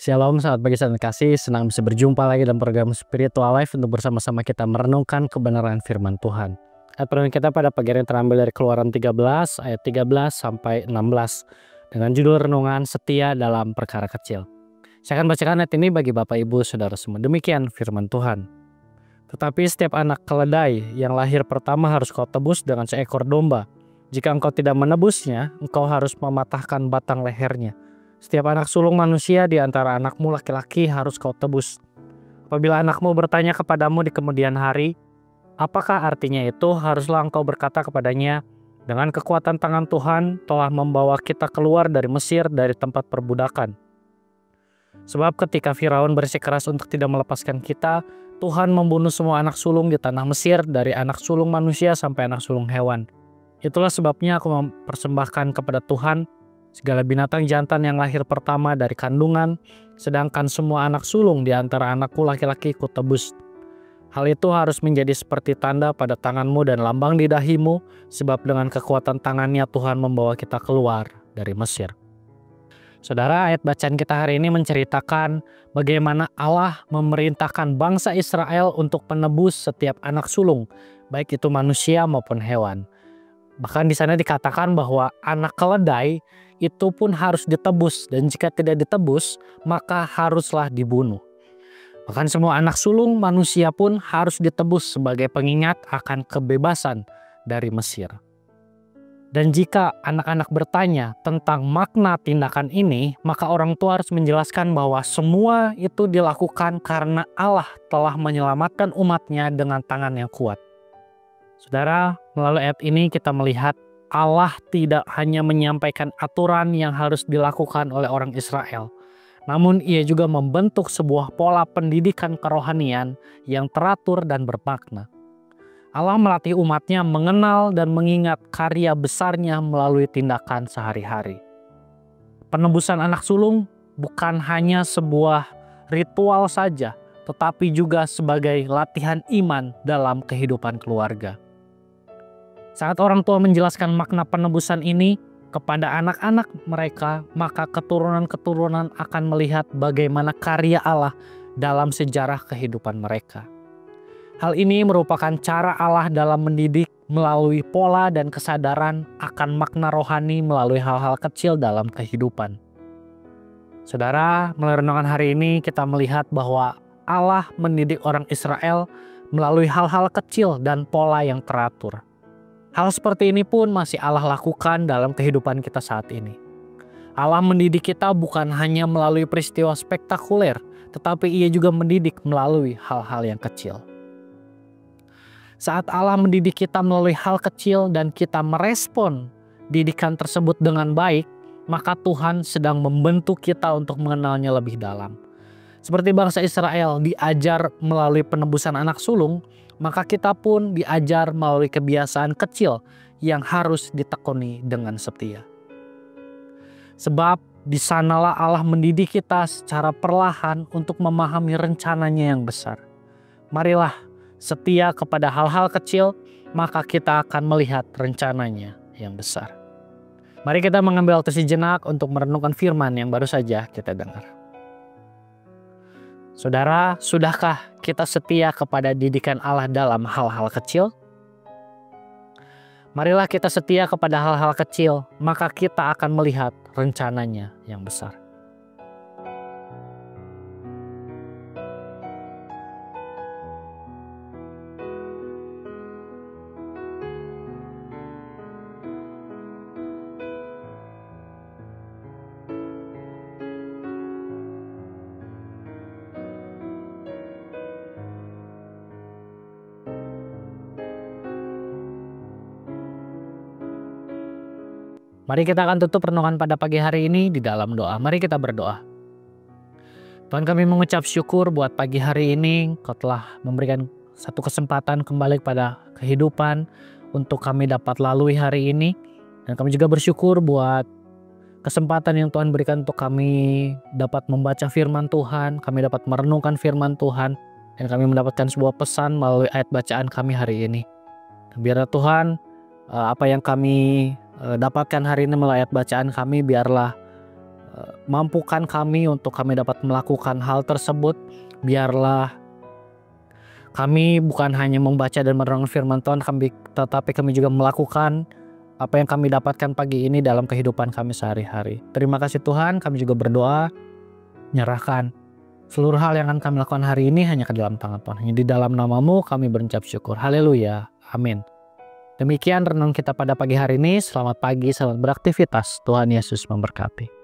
Shalom, selamat pagi sahabat kasih. Senang bisa berjumpa lagi dalam program Spiritual Life untuk bersama-sama kita merenungkan kebenaran firman Tuhan. Ayat renungan kita pada pagi hari ini terambil dari Keluaran 13 ayat 13 sampai 16 dengan judul renungan setia dalam perkara kecil. Saya akan bacakan ayat ini bagi Bapak Ibu Saudara semua. Demikian firman Tuhan. Tetapi setiap anak keledai yang lahir pertama harus kau tebus dengan seekor domba. Jika engkau tidak menebusnya, engkau harus mematahkan batang lehernya. Setiap anak sulung manusia di antara anakmu laki-laki harus kau tebus. Apabila anakmu bertanya kepadamu di kemudian hari, apakah artinya itu? Haruslah engkau berkata kepadanya, dengan kekuatan tangan Tuhan telah membawa kita keluar dari Mesir, dari tempat perbudakan. Sebab ketika Firaun bersikeras untuk tidak melepaskan kita, Tuhan membunuh semua anak sulung di tanah Mesir, dari anak sulung manusia sampai anak sulung hewan. Itulah sebabnya aku mempersembahkan kepada Tuhan segala binatang jantan yang lahir pertama dari kandungan, sedangkan semua anak sulung di antara anakku laki-laki kutebus. Hal itu harus menjadi seperti tanda pada tanganmu dan lambang di dahimu, sebab dengan kekuatan tangannya Tuhan membawa kita keluar dari Mesir. Saudara, ayat bacaan kita hari ini menceritakan bagaimana Allah memerintahkan bangsa Israel untuk menebus setiap anak sulung, baik itu manusia maupun hewan. Bahkan di sana dikatakan bahwa anak keledai itu pun harus ditebus, dan jika tidak ditebus maka haruslah dibunuh. Bahkan semua anak sulung manusia pun harus ditebus sebagai pengingat akan kebebasan dari Mesir. Dan jika anak-anak bertanya tentang makna tindakan ini, maka orang tua harus menjelaskan bahwa semua itu dilakukan karena Allah telah menyelamatkan umatnya dengan tangan yang kuat. Saudara, melalui ayat ini kita melihat Allah tidak hanya menyampaikan aturan yang harus dilakukan oleh orang Israel, namun Ia juga membentuk sebuah pola pendidikan kerohanian yang teratur dan bermakna. Allah melatih umatnya mengenal dan mengingat karya besarnya melalui tindakan sehari-hari. Penebusan anak sulung bukan hanya sebuah ritual saja, tetapi juga sebagai latihan iman dalam kehidupan keluarga. Saat orang tua menjelaskan makna penebusan ini kepada anak-anak mereka, maka keturunan-keturunan akan melihat bagaimana karya Allah dalam sejarah kehidupan mereka. Hal ini merupakan cara Allah dalam mendidik melalui pola dan kesadaran akan makna rohani melalui hal-hal kecil dalam kehidupan. Saudara, melalui renungan hari ini kita melihat bahwa Allah mendidik orang Israel melalui hal-hal kecil dan pola yang teratur. Hal seperti ini pun masih Allah lakukan dalam kehidupan kita saat ini. Allah mendidik kita bukan hanya melalui peristiwa spektakuler, tetapi Ia juga mendidik melalui hal-hal yang kecil. Saat Allah mendidik kita melalui hal kecil dan kita merespon didikan tersebut dengan baik, maka Tuhan sedang membentuk kita untuk mengenalnya lebih dalam. Seperti bangsa Israel diajar melalui penebusan anak sulung, maka kita pun diajar melalui kebiasaan kecil yang harus ditekuni dengan setia. Sebab di sanalah Allah mendidik kita secara perlahan untuk memahami rencananya yang besar. Marilah setia kepada hal-hal kecil, maka kita akan melihat rencananya yang besar. Mari kita mengambil waktu sejenak untuk merenungkan firman yang baru saja kita dengar. Saudara, sudahkah kita setia kepada didikan Allah dalam hal-hal kecil? Marilah kita setia kepada hal-hal kecil, maka kita akan melihat rencananya yang besar. Mari kita akan tutup renungan pada pagi hari ini di dalam doa. Mari kita berdoa. Tuhan, kami mengucap syukur buat pagi hari ini. Kau telah memberikan satu kesempatan kembali kepada kehidupan untuk kami dapat lalui hari ini. Dan kami juga bersyukur buat kesempatan yang Tuhan berikan untuk kami dapat membaca firman Tuhan. Kami dapat merenungkan firman Tuhan. Dan kami mendapatkan sebuah pesan melalui ayat bacaan kami hari ini. Biarlah Tuhan, apa yang kami dapatkan hari ini melalui ayat bacaan kami, biarlah mampukan kami untuk kami dapat melakukan hal tersebut. Biarlah kami bukan hanya membaca dan merenungkan firman Tuhan, tetapi kami juga melakukan apa yang kami dapatkan pagi ini dalam kehidupan kami sehari-hari. Terima kasih Tuhan, kami juga berdoa, nyerahkan seluruh hal yang akan kami lakukan hari ini hanya ke dalam tangan Tuhan. Hanya di dalam nama-Mu kami berucap syukur. Haleluya. Amin. Demikian renung kita pada pagi hari ini. Selamat pagi, selamat beraktivitas. Tuhan Yesus memberkati.